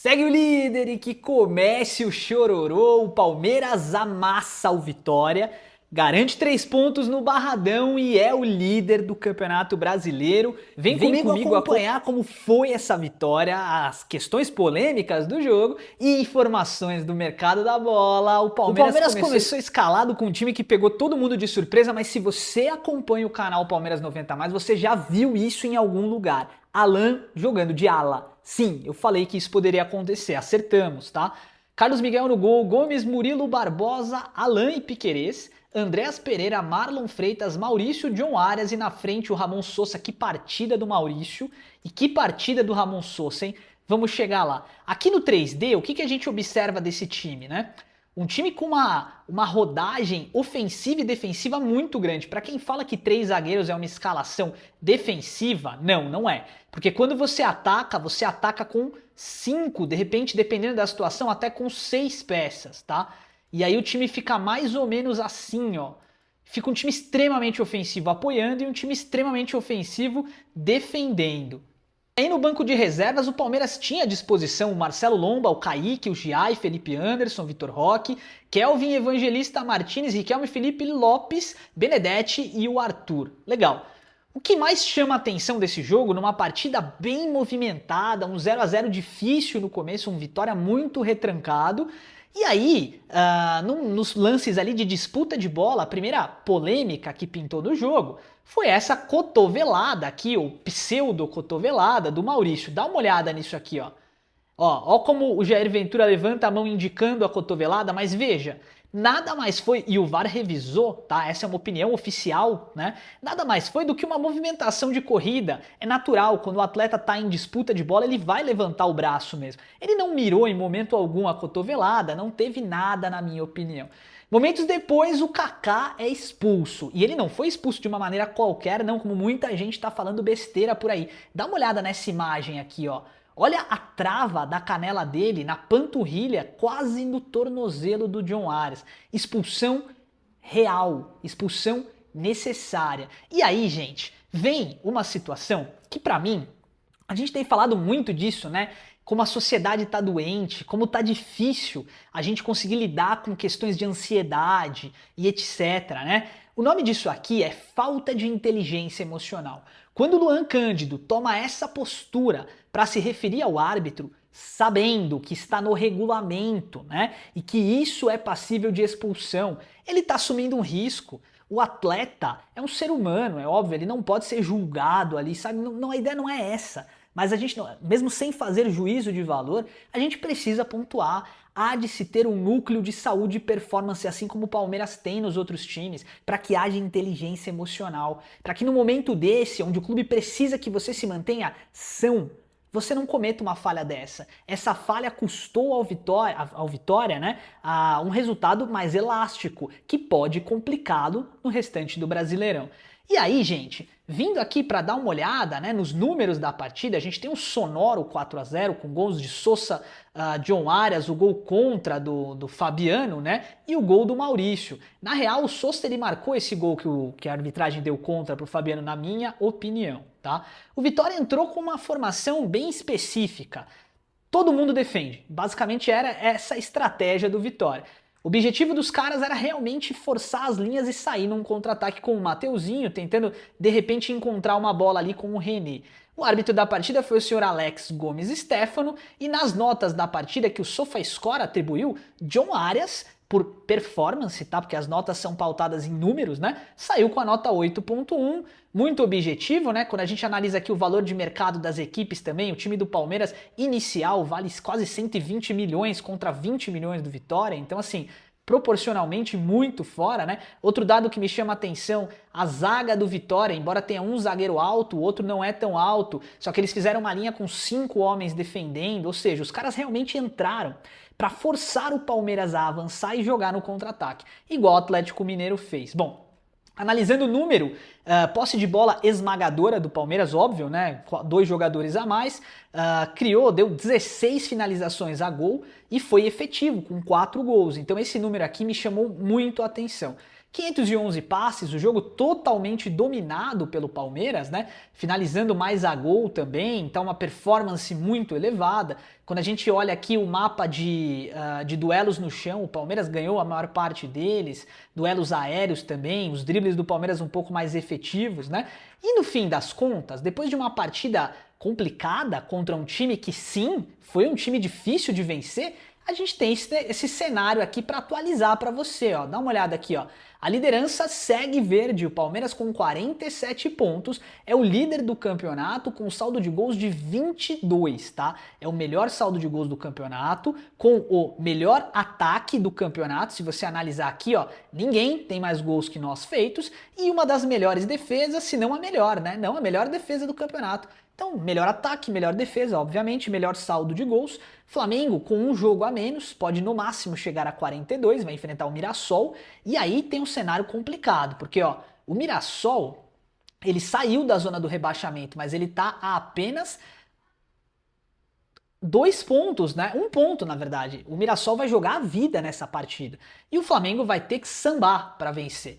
Segue o líder e que comece o chororô. O Palmeiras amassa o Vitória, garante 3 pontos no Barradão e é o líder do Campeonato Brasileiro. Vem comigo acompanhar como foi essa vitória, as questões polêmicas do jogo e informações do mercado da bola. O Palmeiras começou escalado com um time que pegou todo mundo de surpresa, mas se você acompanha o canal Palmeiras 90+, você já viu isso em algum lugar. Alan jogando de ala. Sim, eu falei que isso poderia acontecer, acertamos, tá? Carlos Miguel no gol, Gomes, Murilo, Barbosa, Alan e Piquerez, Andréas Pereira, Marlon Freitas, Maurício, John Arias e na frente o Ramon Sosa. Que partida do Maurício e que partida do Ramon Sosa, hein? Vamos chegar lá. Aqui no 3D, o que a gente observa desse time, né? Um time com uma rodagem ofensiva e defensiva muito grande. Para quem fala que 3 zagueiros é uma escalação defensiva, não é. Porque quando você ataca com 5, de repente, dependendo da situação, até com 6 peças, tá? E aí o time fica mais ou menos assim, ó. Fica um time extremamente ofensivo apoiando e um time extremamente ofensivo defendendo. Aí no banco de reservas o Palmeiras tinha à disposição o Marcelo Lomba, o Kaique, o Giai, Felipe Anderson, Vitor Roque, Kelvin, Evangelista Martinez, Riquelme, Felipe Lopes, Benedetti e o Arthur. Legal. O que mais chama a atenção desse jogo, numa partida bem movimentada, um 0-0 difícil no começo, um Vitória muito retrancado. E aí, nos lances ali de disputa de bola, a primeira polêmica que pintou no jogo foi essa cotovelada aqui, ou pseudo-cotovelada do Maurício. Dá uma olhada nisso aqui, ó. Ó como o Jair Ventura levanta a mão indicando a cotovelada, mas veja, nada mais foi, e o VAR revisou, tá? Essa é uma opinião oficial, né? Nada mais foi do que uma movimentação de corrida. É natural, quando o atleta tá em disputa de bola, ele vai levantar o braço mesmo. Ele não mirou em momento algum a cotovelada, não teve nada, na minha opinião. Momentos depois, o Kaká é expulso. E ele não foi expulso de uma maneira qualquer, não, como muita gente tá falando besteira por aí. Dá uma olhada nessa imagem aqui, ó. Olha a trava da canela dele na panturrilha, quase no tornozelo do John Arias. Expulsão real, expulsão necessária. E aí, gente, vem uma situação que pra mim, a gente tem falado muito disso, né? Como a sociedade tá doente, como tá difícil a gente conseguir lidar com questões de ansiedade e etc, né? O nome disso aqui é falta de inteligência emocional. Quando Luan Cândido toma essa postura para se referir ao árbitro, sabendo que está no regulamento, né, e que isso é passível de expulsão, ele está assumindo um risco. O atleta é um ser humano, é óbvio, ele não pode ser julgado ali, sabe? A ideia não é essa. Mas a gente, mesmo sem fazer juízo de valor, a gente precisa pontuar. Há de se ter um núcleo de saúde e performance, assim como o Palmeiras tem nos outros times, para que haja inteligência emocional. Para que no momento desse, onde o clube precisa que você se mantenha são, você não cometa uma falha dessa. Essa falha custou ao Vitória, né, um resultado mais elástico, que pode complicá-lo no restante do Brasileirão. E aí, gente, vindo aqui para dar uma olhada, né, nos números da partida, a gente tem um sonoro 4-0 com gols de Sosa, John Arias, o gol contra do Fabiano, né, e o gol do Maurício. Na real, o Sosa ele marcou esse gol que a arbitragem deu contra pro Fabiano, na minha opinião, tá? O Vitória entrou com uma formação bem específica. Todo mundo defende. Basicamente era essa a estratégia do Vitória. O objetivo dos caras era realmente forçar as linhas e sair num contra-ataque com o Mateuzinho, tentando de repente encontrar uma bola ali com o René. O árbitro da partida foi o senhor Alex Gomes Stefano e nas notas da partida que o SofaScore atribuiu, John Arias, por performance, tá? Porque as notas são pautadas em números, né? Saiu com a nota 8.1, muito objetivo, né? Quando a gente analisa aqui o valor de mercado das equipes também, o time do Palmeiras inicial vale quase 120 milhões contra 20 milhões do Vitória, então assim, proporcionalmente muito fora, né? Outro dado que me chama a atenção, a zaga do Vitória, embora tenha um zagueiro alto, o outro não é tão alto, só que eles fizeram uma linha com 5 homens defendendo, ou seja, os caras realmente entraram para forçar o Palmeiras a avançar e jogar no contra-ataque, igual o Atlético Mineiro fez. Bom, analisando o número, posse de bola esmagadora do Palmeiras, óbvio, né? 2 jogadores a mais, deu 16 finalizações a gol e foi efetivo, com 4 gols. Então esse número aqui me chamou muito a atenção. 511 passes, o jogo totalmente dominado pelo Palmeiras, né? Finalizando mais a gol também, então uma performance muito elevada. Quando a gente olha aqui o mapa de duelos no chão, o Palmeiras ganhou a maior parte deles, duelos aéreos também, os dribles do Palmeiras um pouco mais efetivos, né? E no fim das contas, depois de uma partida complicada contra um time que sim, foi um time difícil de vencer, a gente tem esse cenário aqui para atualizar para você, ó. Dá uma olhada aqui, ó. A liderança segue verde, o Palmeiras com 47 pontos, é o líder do campeonato com saldo de gols de 22, tá? É o melhor saldo de gols do campeonato, com o melhor ataque do campeonato, se você analisar aqui, ó, ninguém tem mais gols que nós feitos, e uma das melhores defesas, se não a melhor, né? Não, a melhor defesa do campeonato. Então, melhor ataque, melhor defesa, obviamente, melhor saldo de gols. Flamengo, com um jogo a menos, pode no máximo chegar a 42, vai enfrentar o Mirassol. E aí tem um cenário complicado, porque ó, o Mirassol, ele saiu da zona do rebaixamento, mas ele tá a apenas 2 pontos, né? 1 ponto, na verdade. O Mirassol vai jogar a vida nessa partida. E o Flamengo vai ter que sambar para vencer.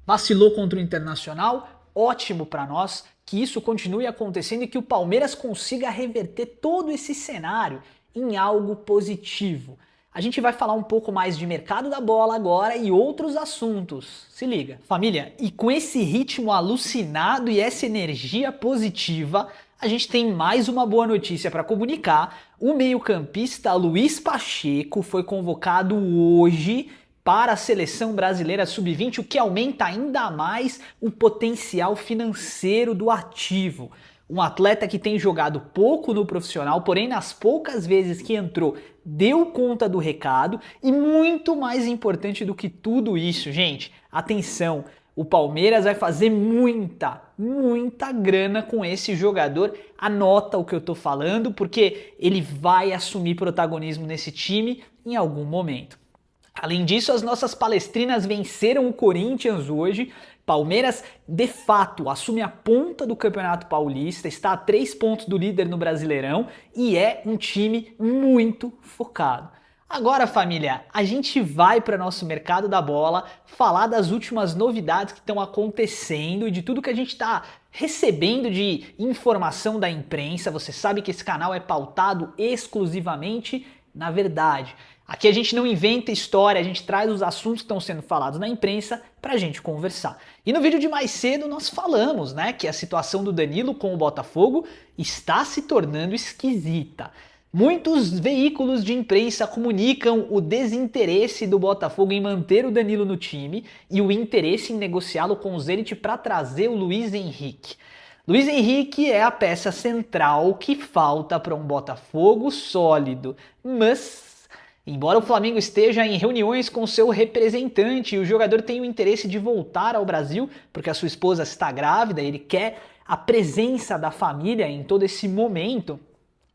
Vacilou contra o Internacional, ótimo para nós que isso continue acontecendo e que o Palmeiras consiga reverter todo esse cenário em algo positivo. A gente vai falar um pouco mais de mercado da bola agora e outros assuntos. Se liga. Família, e com esse ritmo alucinado e essa energia positiva, a gente tem mais uma boa notícia para comunicar. O meio-campista Luiz Pacheco foi convocado hoje para a seleção brasileira sub-20, o que aumenta ainda mais o potencial financeiro do ativo. Um atleta que tem jogado pouco no profissional, porém nas poucas vezes que entrou, deu conta do recado e muito mais importante do que tudo isso, gente, atenção, o Palmeiras vai fazer muita grana com esse jogador, anota o que eu tô falando, porque ele vai assumir protagonismo nesse time em algum momento. Além disso, as nossas palestrinas venceram o Corinthians hoje. Palmeiras, de fato, assume a ponta do Campeonato Paulista, está a 3 pontos do líder no Brasileirão e é um time muito focado. Agora, família, a gente vai para o nosso mercado da bola, falar das últimas novidades que estão acontecendo e de tudo que a gente está recebendo de informação da imprensa. Você sabe que esse canal é pautado exclusivamente na verdade. Aqui a gente não inventa história, a gente traz os assuntos que estão sendo falados na imprensa pra gente conversar. E no vídeo de mais cedo nós falamos, né, que a situação do Danilo com o Botafogo está se tornando esquisita. Muitos veículos de imprensa comunicam o desinteresse do Botafogo em manter o Danilo no time e o interesse em negociá-lo com o Zenit para trazer o Luiz Henrique. Luiz Henrique é a peça central que falta para um Botafogo sólido, mas embora o Flamengo esteja em reuniões com seu representante e o jogador tenha o interesse de voltar ao Brasil, porque a sua esposa está grávida, ele quer a presença da família em todo esse momento,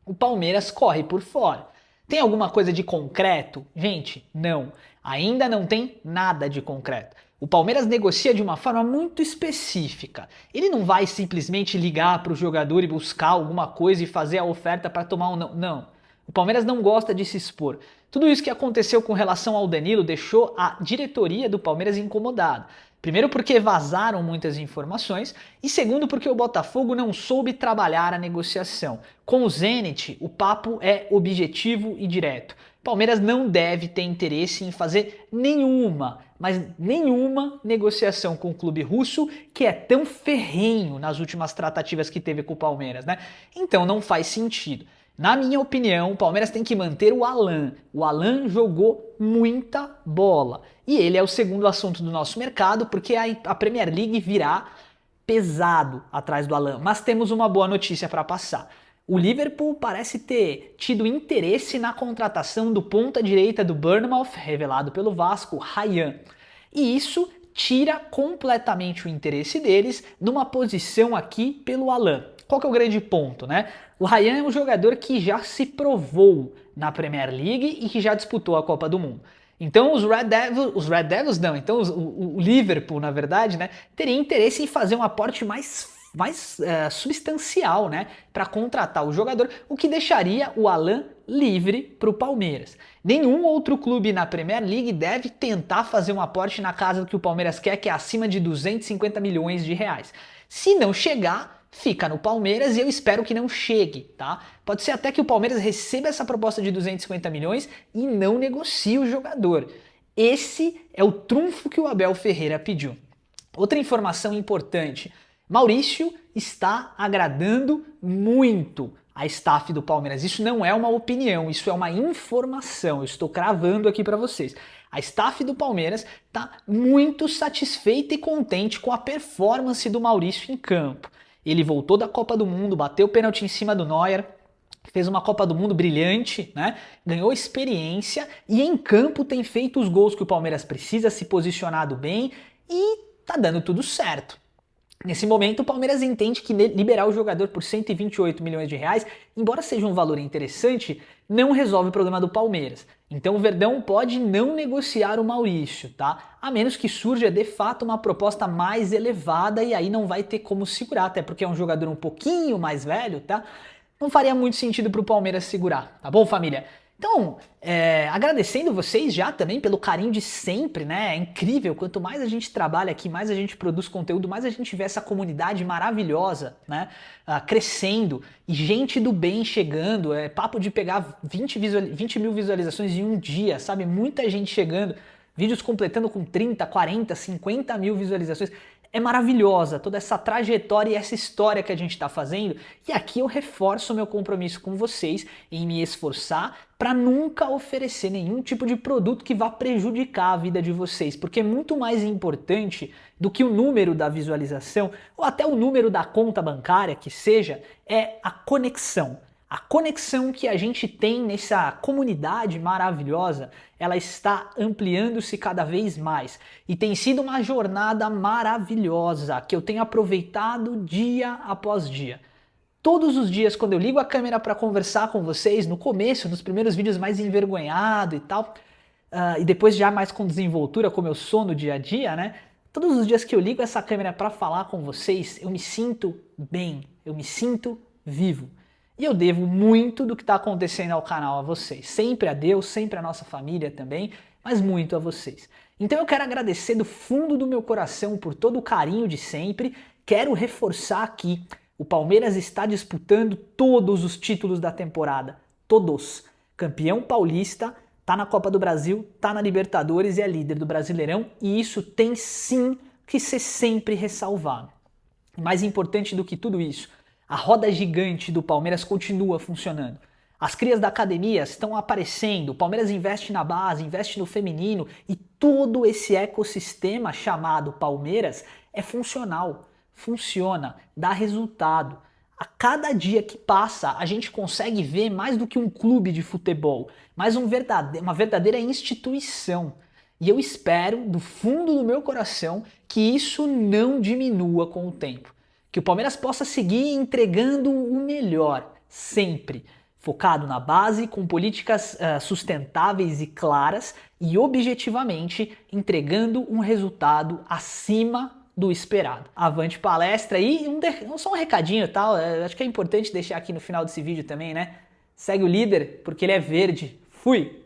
o Palmeiras corre por fora. Tem alguma coisa de concreto? Gente, não. Ainda não tem nada de concreto. O Palmeiras negocia de uma forma muito específica. Ele não vai simplesmente ligar para o jogador e buscar alguma coisa e fazer a oferta para tomar um não. Não. O Palmeiras não gosta de se expor. Tudo isso que aconteceu com relação ao Danilo deixou a diretoria do Palmeiras incomodada. Primeiro porque vazaram muitas informações e segundo porque o Botafogo não soube trabalhar a negociação. Com o Zenit, o papo é objetivo e direto. Palmeiras não deve ter interesse em fazer nenhuma negociação com o clube russo que é tão ferrenho nas últimas tratativas que teve com o Palmeiras, né? Então não faz sentido. Na minha opinião, o Palmeiras tem que manter o Alan. O Alan jogou muita bola. E ele é o segundo assunto do nosso mercado, porque a Premier League virá pesado atrás do Alan. Mas temos uma boa notícia para passar. O Liverpool parece ter tido interesse na contratação do ponta-direita do Bournemouth, revelado pelo Vasco, Ryan. E isso tira completamente o interesse deles numa posição aqui pelo Alan. Qual que é o grande ponto, né? O Ryan é um jogador que já se provou na Premier League e que já disputou a Copa do Mundo. Então o Liverpool, na verdade, né, teria interesse em fazer um aporte mais substancial, né, para contratar o jogador, o que deixaria o Alan livre para o Palmeiras. Nenhum outro clube na Premier League deve tentar fazer um aporte na casa do que o Palmeiras quer, que é acima de 250 milhões de reais. Se não chegar, fica no Palmeiras e eu espero que não chegue, tá? Pode ser até que o Palmeiras receba essa proposta de 250 milhões e não negocie o jogador. Esse é o trunfo que o Abel Ferreira pediu. Outra informação importante, Maurício está agradando muito a staff do Palmeiras. Isso não é uma opinião, isso é uma informação. Eu estou cravando aqui para vocês. A staff do Palmeiras está muito satisfeita e contente com a performance do Maurício em campo. Ele voltou da Copa do Mundo, bateu o pênalti em cima do Neuer, fez uma Copa do Mundo brilhante, né? Ganhou experiência e em campo tem feito os gols que o Palmeiras precisa, se posicionado bem e tá dando tudo certo. Nesse momento, o Palmeiras entende que liberar o jogador por 128 milhões de reais, embora seja um valor interessante, não resolve o problema do Palmeiras. Então o Verdão pode não negociar o Maurício, tá? A menos que surja de fato uma proposta mais elevada e aí não vai ter como segurar, até porque é um jogador um pouquinho mais velho, tá? Não faria muito sentido para o Palmeiras segurar, tá bom, família? Então, agradecendo vocês já também pelo carinho de sempre, né? É incrível, quanto mais a gente trabalha aqui, mais a gente produz conteúdo, mais a gente vê essa comunidade maravilhosa, né? Crescendo e gente do bem chegando, papo de pegar 20 mil visualizações em um dia, sabe? Muita gente chegando, vídeos completando com 30, 40, 50 mil visualizações. É maravilhosa toda essa trajetória e essa história que a gente está fazendo, e aqui eu reforço o meu compromisso com vocês em me esforçar para nunca oferecer nenhum tipo de produto que vá prejudicar a vida de vocês, porque é muito mais importante do que o número da visualização ou até o número da conta bancária que seja, é a conexão. A conexão que a gente tem nessa comunidade maravilhosa, ela está ampliando-se cada vez mais. E tem sido uma jornada maravilhosa, que eu tenho aproveitado dia após dia. Todos os dias, quando eu ligo a câmera para conversar com vocês, no começo, nos primeiros vídeos mais envergonhado e tal, e depois já mais com desenvoltura, como eu sou no dia a dia, né? Todos os dias que eu ligo essa câmera para falar com vocês, eu me sinto bem, eu me sinto vivo. E eu devo muito do que está acontecendo ao canal a vocês. Sempre a Deus, sempre a nossa família também, mas muito a vocês. Então eu quero agradecer do fundo do meu coração por todo o carinho de sempre. Quero reforçar aqui, o Palmeiras está disputando todos os títulos da temporada. Todos. Campeão paulista, tá na Copa do Brasil, tá na Libertadores e é líder do Brasileirão. E isso tem sim que ser sempre ressalvado. Mais importante do que tudo isso, a roda gigante do Palmeiras continua funcionando. As crias da academia estão aparecendo, o Palmeiras investe na base, investe no feminino e todo esse ecossistema chamado Palmeiras é funcional, funciona, dá resultado. A cada dia que passa, a gente consegue ver mais do que um clube de futebol, mas uma verdadeira instituição. E eu espero, do fundo do meu coração, que isso não diminua com o tempo. Que o Palmeiras possa seguir entregando o melhor, sempre. Focado na base, com políticas sustentáveis e claras e objetivamente entregando um resultado acima do esperado. Avante palestra e só um recadinho, tal. Acho que é importante deixar aqui no final desse vídeo também, né? Segue o líder porque ele é verde. Fui!